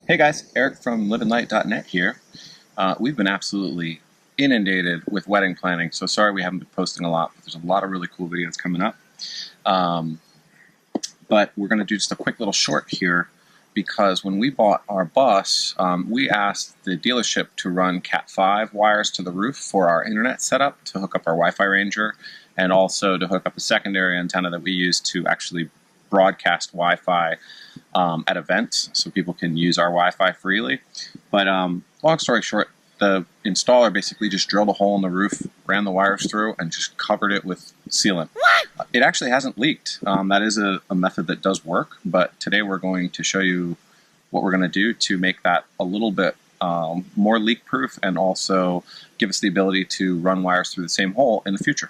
Hey guys, Eric from LivinLite.net here. We've been absolutely inundated with wedding planning, so sorry we haven't been posting a lot, but there's a lot of really cool videos coming up. But we're going to do just a quick little short here because when we bought our bus, we asked the dealership to run Cat5 wires to the roof for our internet setup to hook up our Wi-Fi Ranger and also to hook up a secondary antenna that we use to actually broadcast Wi-Fi at events so people can use our Wi-Fi freely. But long story short, the installer basically just drilled a hole in the roof, ran the wires through, and just covered it with sealant. It actually hasn't leaked. That is a method that does work, but today we're going to show you what we're going to do to make that a little bit more leak-proof and also give us the ability to run wires through the same hole in the future.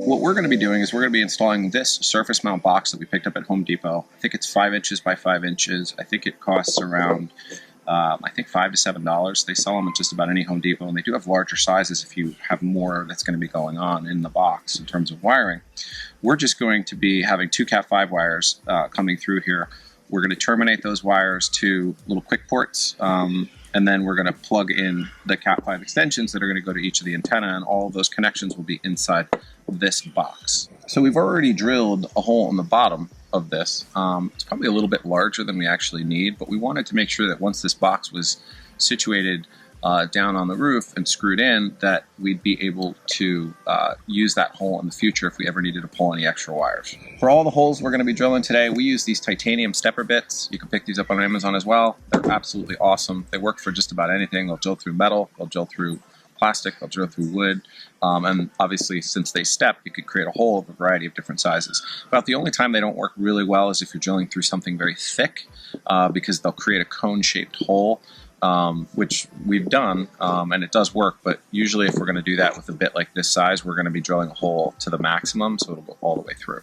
What we're going to be doing is we're going to be installing this surface mount box that we picked up at Home Depot. I think it's 5 inches by 5 inches. I think it costs around, $5 to $7. They sell them at just about any Home Depot, and they do have larger sizes if you have more that's going to be going on in the box in terms of wiring. We're just going to be having two Cat5 wires coming through here. We're going to terminate those wires to little quick ports, and then we're going to plug in the Cat5 extensions that are going to go to each of the antenna, and all of those connections will be inside this box. So we've already drilled a hole in the bottom of this. It's probably a little bit larger than we actually need, but we wanted to make sure that once this box was situated down on the roof and screwed in, that we'd be able to use that hole in the future if we ever needed to pull any extra wires. For all the holes we're going to be drilling today, we use these titanium stepper bits. You can pick these up on Amazon as well. They're absolutely awesome. They work for just about anything. They'll drill through metal, they'll drill through plastic, they'll drill through wood, and obviously since they step, you could create a hole of a variety of different sizes. About the only time they don't work really well is if you're drilling through something very thick, because they'll create a cone-shaped hole, which we've done, and it does work, but usually if we're going to do that with a bit like this size, we're going to be drilling a hole to the maximum, so it'll go all the way through.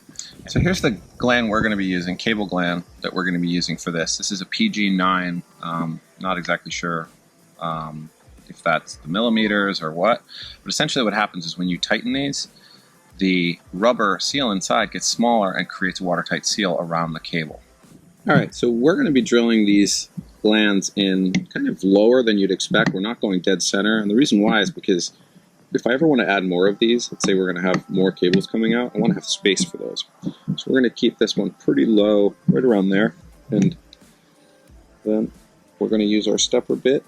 So here's the gland we're going to be using, cable gland that we're going to be using for this. This is a PG9, not exactly sure if that's the millimeters or what, but essentially what happens is when you tighten these, the rubber seal inside gets smaller and creates a watertight seal around the cable. Alright, so we're going to be drilling these glands in kind of lower than you'd expect. We're not going dead center, and the reason why is because if I ever want to add more of these, let's say we're going to have more cables coming out, I want to have space for those. So we're going to keep this one pretty low, right around there, and then we're going to use our stepper bit.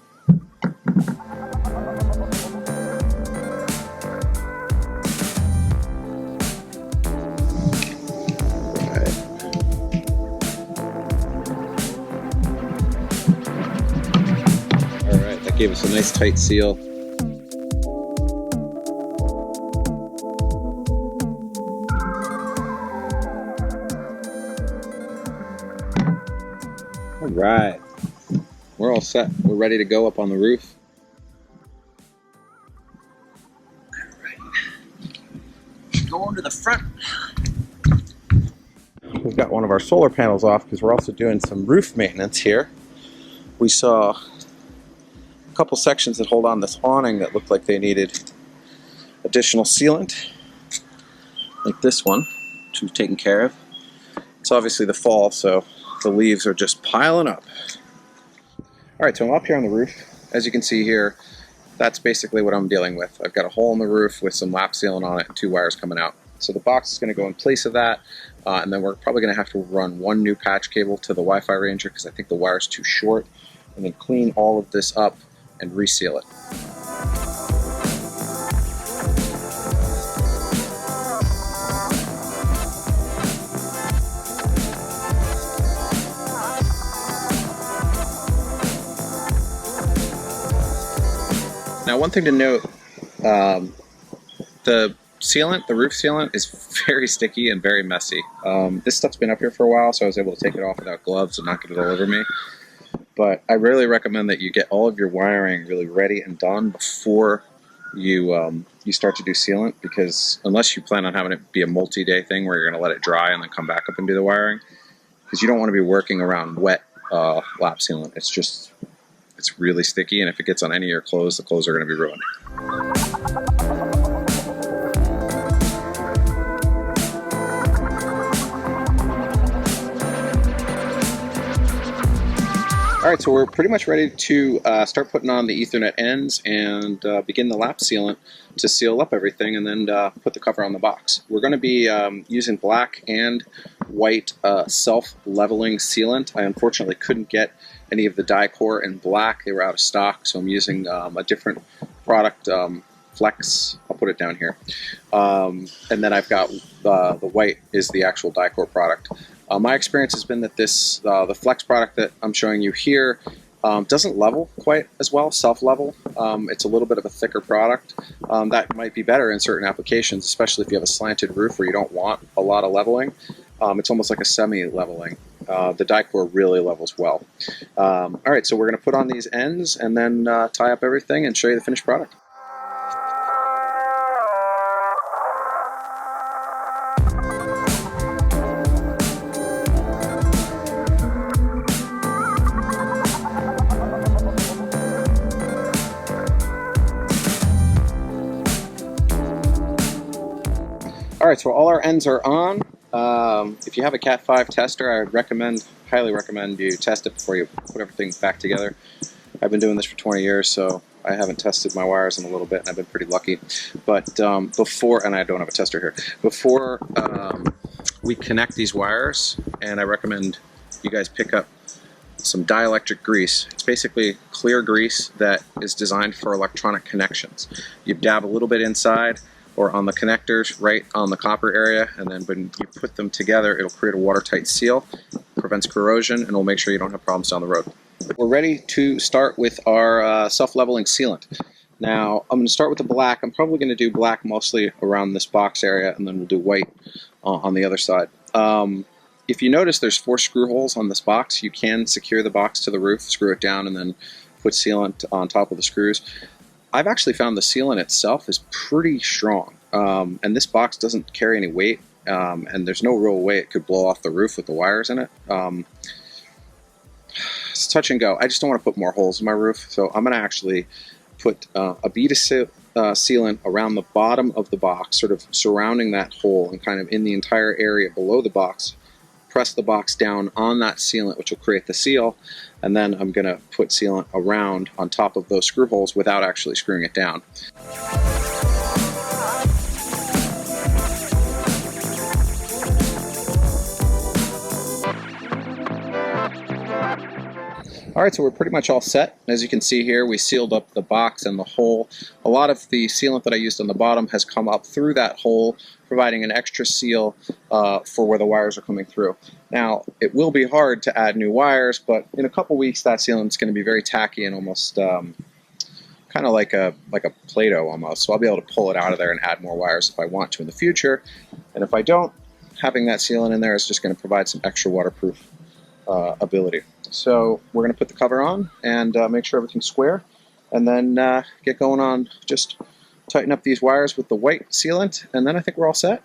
Gave us a nice tight seal. All right, we're all set. We're ready to go up on the roof. All right, go on to the front. We've got one of our solar panels off because we're also doing some roof maintenance here. We saw a couple sections that hold on this awning that looked like they needed additional sealant, like this one, which we've taken care of. It's obviously the fall, so the leaves are just piling up. Alright, so I'm up here on the roof. As you can see here, that's basically what I'm dealing with. I've got a hole in the roof with some lap sealant on it and two wires coming out. So the box is going to go in place of that, and then we're probably going to have to run one new patch cable to the Wi-Fi Ranger because I think the wire's too short, and then clean all of this up and reseal it. Now, one thing to note, the sealant, the roof sealant, is very sticky and very messy. This stuff's been up here for a while, so I was able to take it off without gloves and not get it all over me. But I really recommend that you get all of your wiring really ready and done before you start to do sealant, because unless you plan on having it be a multi-day thing where you're going to let it dry and then come back up and do the wiring, because you don't want to be working around wet lap sealant. It's really sticky, and if it gets on any of your clothes, the clothes are going to be ruined. Alright, so we're pretty much ready to start putting on the Ethernet ends and begin the lap sealant to seal up everything and then put the cover on the box. We're going to be using black and white self-leveling sealant. I unfortunately couldn't get any of the die-core in black. They were out of stock, so I'm using a different product, Flex. I'll put it down here. And then I've got the white is the actual die-core product. My experience has been that this, the Flex product that I'm showing you here doesn't level quite as well, self-level. It's a little bit of a thicker product. That might be better in certain applications, especially if you have a slanted roof where you don't want a lot of leveling. It's almost like a semi-leveling. The die-core really levels well. Alright, so we're going to put on these ends and then tie up everything and show you the finished product. Alright, so all our ends are on. If you have a Cat 5 tester, I would highly recommend you test it before you put everything back together. I've been doing this for 20 years, so I haven't tested my wires in a little bit, and I've been pretty lucky. But and I don't have a tester here, before we connect these wires, and I recommend you guys pick up some dielectric grease. It's basically clear grease that is designed for electronic connections. You dab a little bit inside, or on the connectors right on the copper area, and then when you put them together it'll create a watertight seal, prevents corrosion, and will make sure you don't have problems down the road. We're ready to start with our self-leveling sealant. Now I'm going to start with the black. I'm probably going to do black mostly around this box area, and then we'll do white on the other side. If you notice, there's 4 screw holes on this box. You can secure the box to the roof, screw it down, and then put sealant on top of the screws. I've actually found the sealant itself is pretty strong, and this box doesn't carry any weight, and there's no real way it could blow off the roof with the wires in it. It's touch and go. I just don't want to put more holes in my roof, so I'm going to actually put a bead of sealant around the bottom of the box, sort of surrounding that hole and kind of in the entire area below the box. Press the box down on that sealant, which will create the seal, and then I'm going to put sealant around on top of those screw holes without actually screwing it down. Alright, so we're pretty much all set. As you can see here, we sealed up the box and the hole. A lot of the sealant that I used on the bottom has come up through that hole, providing an extra seal for where the wires are coming through. Now, it will be hard to add new wires, but in a couple weeks that sealant is going to be very tacky and almost kind of like a Play-Doh almost. So I'll be able to pull it out of there and add more wires if I want to in the future. And if I don't, having that sealant in there is just going to provide some extra waterproof ability. So we're going to put the cover on and make sure everything's square, and then get going on just tighten up these wires with the white sealant, and then I think we're all set.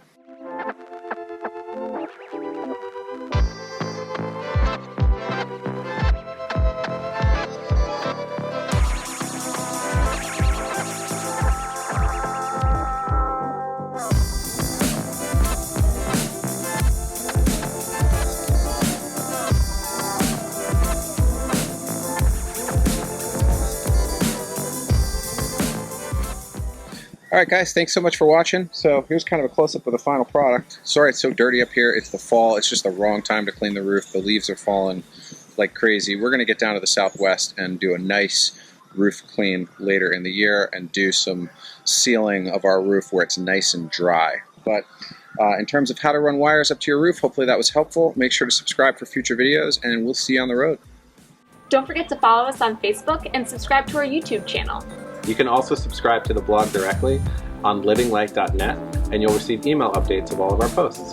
Alright guys, thanks so much for watching. So here's kind of a close-up of the final product. Sorry it's so dirty up here. It's the fall. It's just the wrong time to clean the roof. The leaves are falling like crazy. We're going to get down to the southwest and do a nice roof clean later in the year and do some sealing of our roof where it's nice and dry. But in terms of how to run wires up to your roof, hopefully that was helpful. Make sure to subscribe for future videos, and we'll see you on the road. Don't forget to follow us on Facebook and subscribe to our YouTube channel. You can also subscribe to the blog directly on LivinLite.net, and you'll receive email updates of all of our posts.